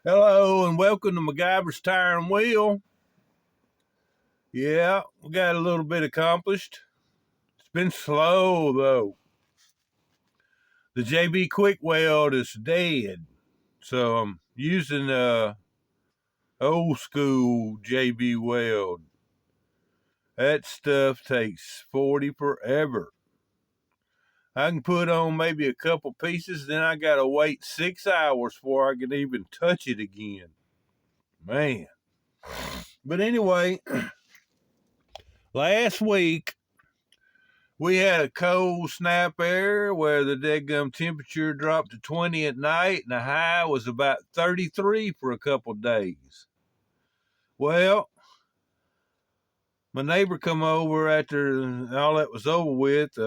Hello and welcome to MacGyver's Tire and Wheel. Yeah, we got a little bit accomplished. It's been slow though. The JB Quick Weld is dead. So I'm using old school JB Weld. That stuff takes 40 forever. I can put on maybe a couple pieces, then I gotta wait 6 hours before I can even touch it again. Man. But anyway, last week we had a cold snap there where the deadgum temperature dropped to 20 at night and the high was about 33 for a couple of days. Well, my neighbor come over after all that was over with,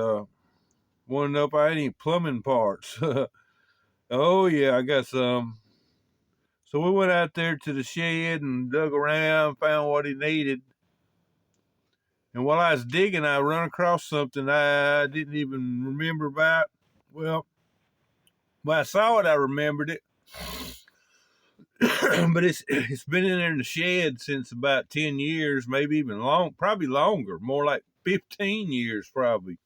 wanted to know if I had any plumbing parts. Oh yeah, I got some. So we went out there to the shed and dug around, found what he needed. And while I was digging, I run across something I didn't even remember about. Well, when I saw it, I remembered it. But it's been in there in the shed since about 10 years, maybe even probably longer, more like 15 years probably.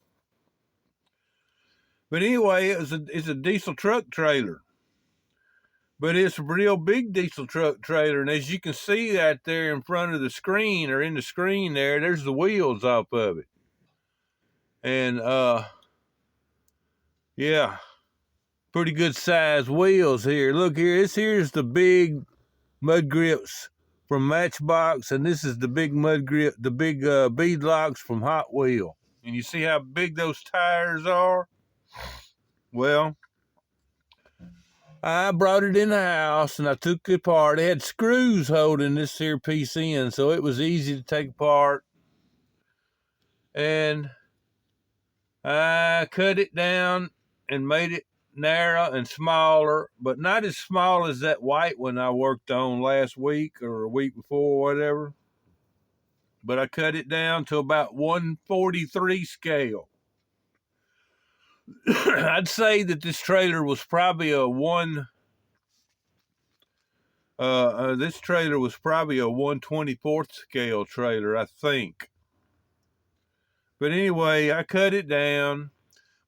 But anyway, it's a diesel truck trailer. But it's a real big diesel truck trailer. And as you can see out there in front of the screen or in the screen there's the wheels off of it. And yeah, pretty good size wheels here. Look here, here's the big mud grips from Matchbox, and this is the big mud grip, the big bead locks from Hot Wheel. And you see how big those tires are? Well, I brought it in the house and I took it apart. It had screws holding this here piece in, so it was easy to take apart. And I cut it down and made it narrow and smaller, but not as small as that white one I worked on last week or a week before, whatever. But I cut it down to about 143 scale. I'd say that this trailer was probably a 124th scale trailer, I think. But anyway, I cut it down,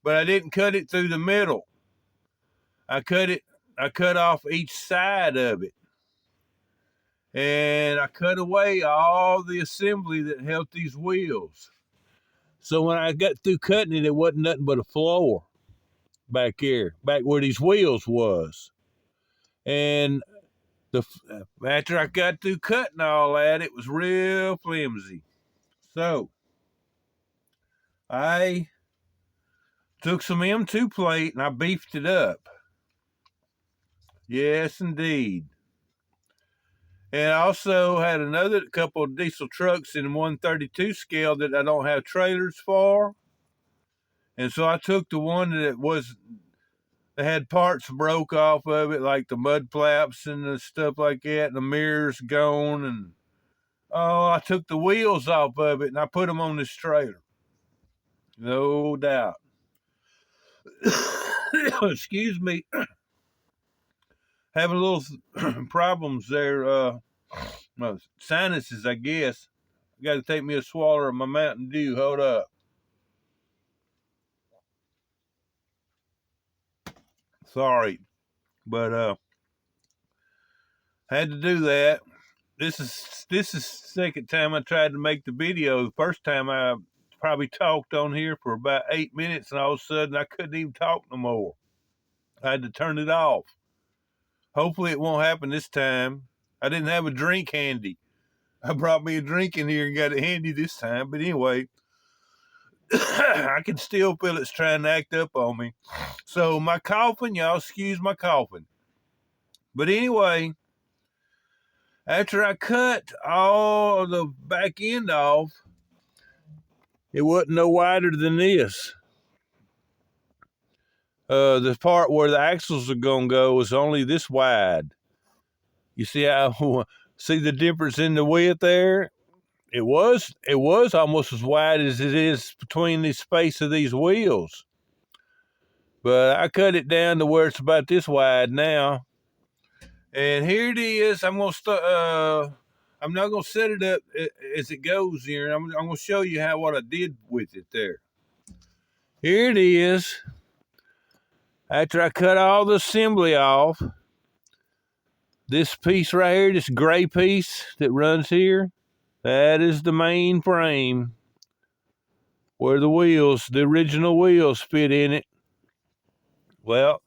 but I didn't cut it through the middle. I cut off each side of it. And I cut away all the assembly that held these wheels. So when I got through cutting it, it wasn't nothing but a floor back here, back where these wheels was. And after I got through cutting all that, it was real flimsy. So I took some M2 plate and I beefed it up. Yes, indeed. And I also had another couple of diesel trucks in 132 scale that I don't have trailers for. And so I took the one that had parts broke off of it, like the mud flaps and the stuff like that, and the mirrors gone. And I took the wheels off of it and I put them on this trailer. No doubt. Excuse me. Having a little problems there. My sinuses, I guess. Got to take me a swallow of my Mountain Dew. Hold up. Sorry, but had to do that. This is the second time I tried to make the video. The first time I probably talked on here for about 8 minutes, and all of a sudden I couldn't even talk no more. I had to turn it off. Hopefully it won't happen this time. I didn't have a drink handy. I brought me a drink in here and got it handy this time. But anyway, I can still feel it's trying to act up on me. So my coughing, y'all excuse my coughing. But anyway, after I cut all of the back end off, it wasn't no wider than this. The part where the axles are gonna go is only this wide. You see see the difference in the width there? It was almost as wide as it is between the space of these wheels. But I cut it down to where it's about this wide now. And here it is. I'm gonna start. I'm not gonna set it up as it goes here. I'm gonna show you what I did with it there. Here it is. After I cut all the assembly off, this piece right here, this gray piece that runs here, that is the main frame where the original wheels fit in it. Well,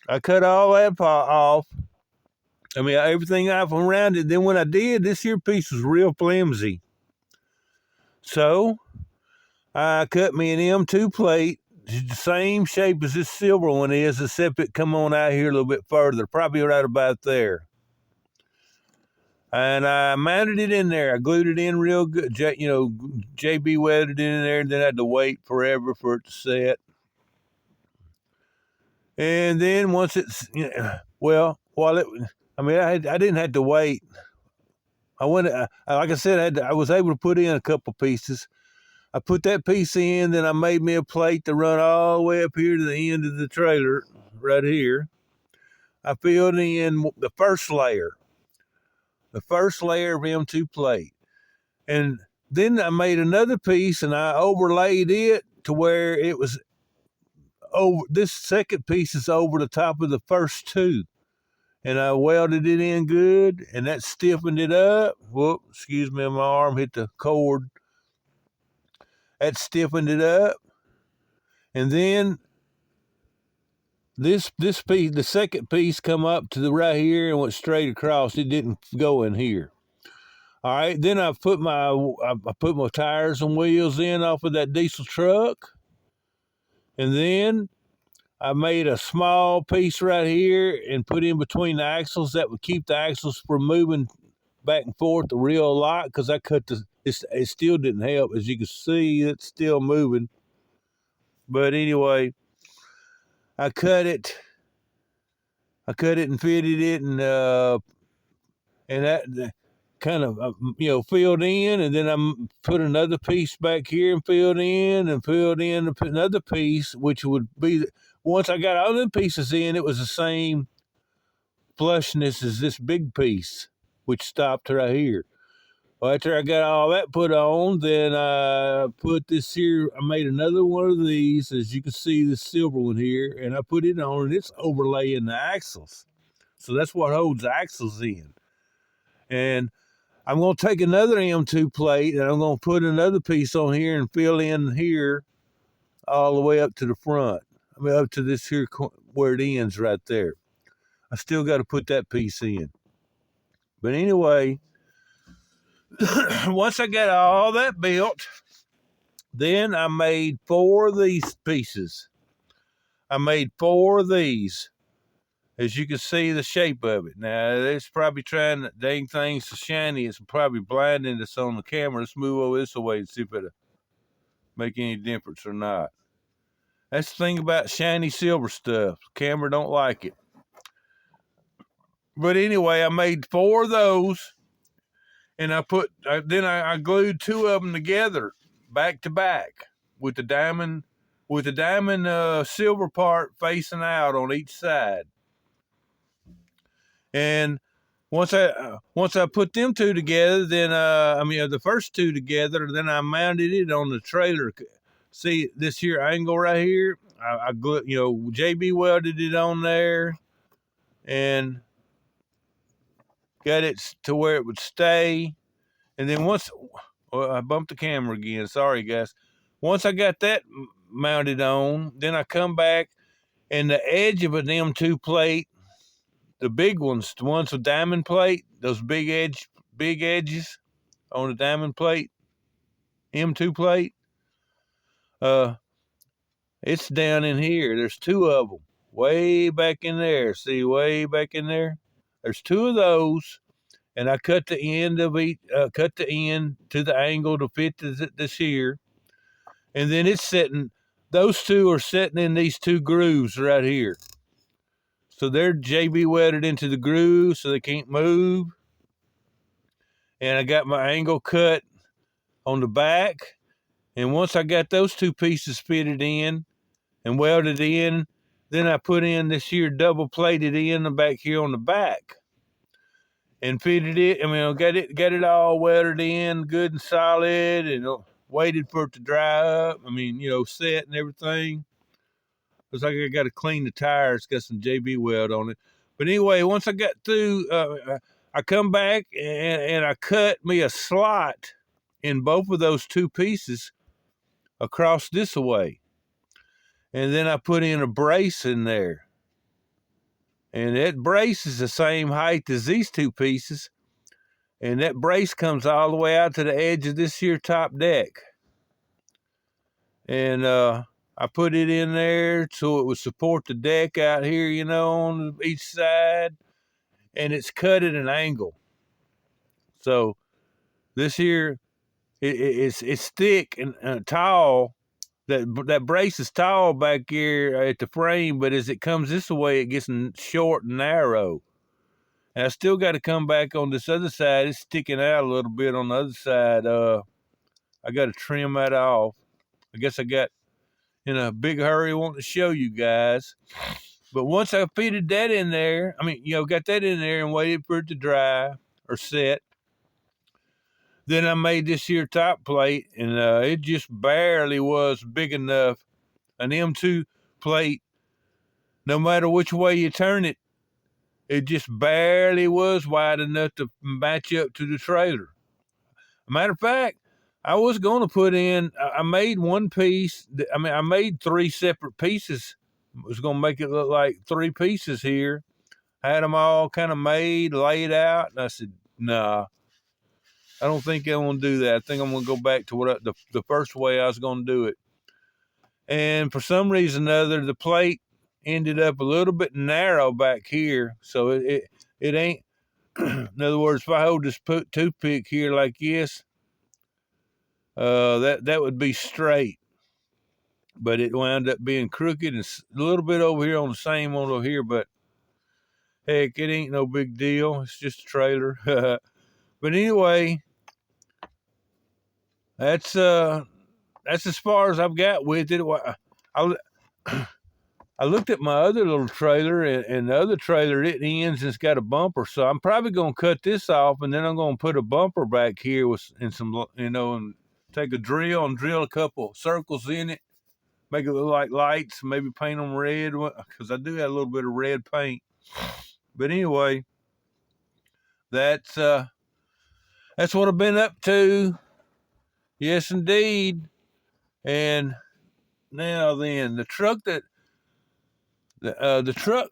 I cut all that off. I mean, everything off around it. Then when I did, this here piece was real flimsy. So I cut me an M2 plate, the same shape as this silver one is, except it come on out here a little bit further, probably right about there. And I mounted it in there. I glued it in real good. JB welded it in there, and then I had to wait forever for it to set. And then once it's, I didn't have to wait. Like I said, I was able to put in a couple pieces. I put that piece in, then I made me a plate to run all the way up here to the end of the trailer, right here. I filled in the first layer of M2 plate. And then I made another piece and I overlaid it to where it was over. This second piece is over the top of the first two. And I welded it in good, and that stiffened it up. Whoop, excuse me, my arm hit the cord. That stiffened it up. And then this piece, the second piece, come up to the right here and went straight across. It didn't go in here. All right, then I put my tires and wheels in off of that diesel truck. And then I made a small piece right here and put in between the axles that would keep the axles from moving back and forth a real lot, because I cut it still didn't help. As you can see, it's still moving. But anyway, I cut it and fitted it, and that kind of filled in, and then I put another piece back here and filled in another piece, which would be, once I got all the pieces in, it was the same flushness as this big piece, which stopped right here. Well, after I got all that put on, then I put this here. I made another one of these, as you can see, the silver one here, and I put it on, and it's overlaying the axles. So that's what holds the axles in. And I'm going to take another M2 plate, and I'm going to put another piece on here and fill in here all the way up to the front. I mean, up to this here where it ends right there. I still got to put that piece in. But anyway, once I got all that built, then I made 4 of these pieces. I made 4 of these. As you can see the shape of it. Now, it's probably trying to, dang thing's so shiny, it's probably blinding us on the camera. Let's move over this way and see if it'll make any difference or not. That's the thing about shiny silver stuff. The camera don't like it. But anyway, I made 4 of those, and I glued 2 of them together, back to back, with the diamond silver part facing out on each side. And once I put them 2 together, then the first 2 together, then I mounted it on the trailer. See this here angle right here? I JB welded it on there and got it to where it would stay. And then I bumped the camera again. Sorry, guys. Once I got that mounted on, then I come back, and the edge of an M2 plate, the big ones, the ones with diamond plate, those big edges on the diamond plate, M2 plate, it's down in here. There's 2 of them, way back in there. See, way back in there? There's 2 of those, and I cut the end to the angle to fit this here, and then it's sitting. Those 2 are sitting in these 2 grooves right here. So they're JB welded into the groove so they can't move. And I got my angle cut on the back. And once I got those 2 pieces fitted in and welded in, then I put in this here double plated in the back here on the back. and fitted it. I mean, got it all welded in, good and solid, and waited for it to dry up. I mean, set and everything. Looks like I got to clean the tires. Got some JB weld on it. But anyway, once I got through, I come back and I cut me a slot in both of those two pieces across this way. And then I put in a brace in there. And that brace is the same height as these two pieces. And that brace comes all the way out to the edge of this here top deck. And I put it in there so it would support the deck out here, on each side. And it's cut at an angle. So this here, it's thick and tall. That brace is tall back here at the frame, but as it comes this way, it gets short and narrow. And I still got to come back on this other side. It's sticking out a little bit on the other side. I got to trim that off. I guess I got in a big hurry wanting to show you guys. But once I fitted that in there, got that in there and waited for it to dry or set, then I made this here top plate, and it just barely was big enough. An M2 plate, no matter which way you turn it, it just barely was wide enough to match up to the trailer. Matter of fact, I was going to put in, I made one piece. I made three separate pieces. I was going to make it look like three pieces here. Had them all kind of made, laid out. And I said, nah, I don't think I want to do that. I think I'm going to go back to the first way I was going to do it. And for some reason or other, the plate ended up a little bit narrow back here. So it ain't, in other words, if I hold this toothpick here like this, that would be straight, but it wound up being crooked and a little bit over here on the same one over here. But heck, it ain't no big deal. It's just a trailer. But anyway, that's as far as I've got with it. I looked at my other little trailer, and the other trailer, it ends and it's got a bumper. So I'm probably gonna cut this off, and then I'm gonna put a bumper back here and some, and take a drill and drill a couple circles in it, make it look like lights, maybe paint them red, because I do have a little bit of red paint. But anyway, that's what I've been up to. Yes, indeed. And now then, the truck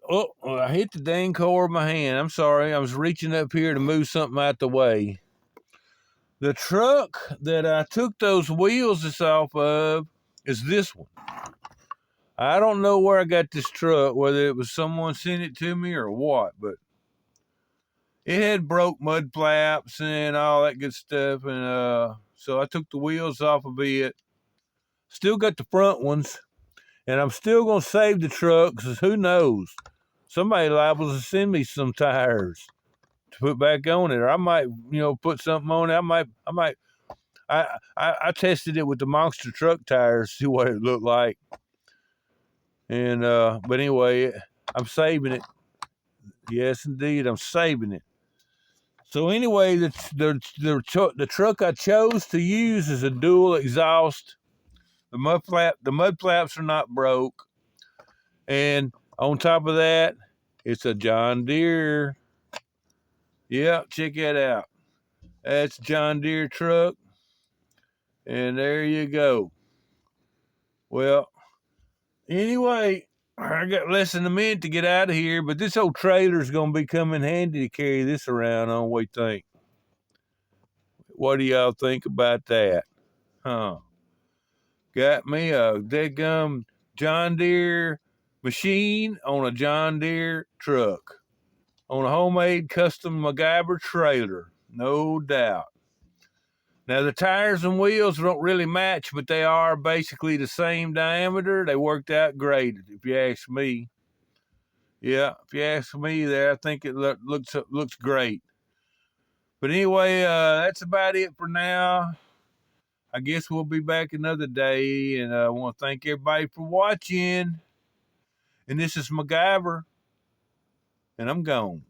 oh, I hit the dang core of my hand. I'm sorry. I was reaching up here to move something out the way. The truck that I took those wheels off of is this one. I don't know where I got this truck, whether it was someone sent it to me or what, but it had broke mud flaps and all that good stuff. And so I took the wheels off of it. Still got the front ones. And I'm still going to save the truck, because who knows? Somebody liable to send me some tires to put back on it. Or I might, put something on it. I tested it with the monster truck tires, see what it looked like. And, but anyway, I'm saving it. Yes, indeed, I'm saving it. So anyway, the truck I chose to use is a dual exhaust. The mud flaps are not broke. And on top of that, it's a John Deere. Yeah, check that out. That's John Deere truck. And there you go. Well, anyway, I got less than a minute to get out of here, but this old trailer's going to be coming handy to carry this around on, what do you think? What do y'all think about that? Huh? Got me a deadgum John Deere machine on a John Deere truck, on a homemade custom MacGyver trailer, no doubt. Now, the tires and wheels don't really match, but they are basically the same diameter. They worked out great, if you ask me. Yeah, if you ask me there, I think it looks great. But anyway, that's about it for now. I guess we'll be back another day, and I want to thank everybody for watching. And this is MacGyver, and I'm gone.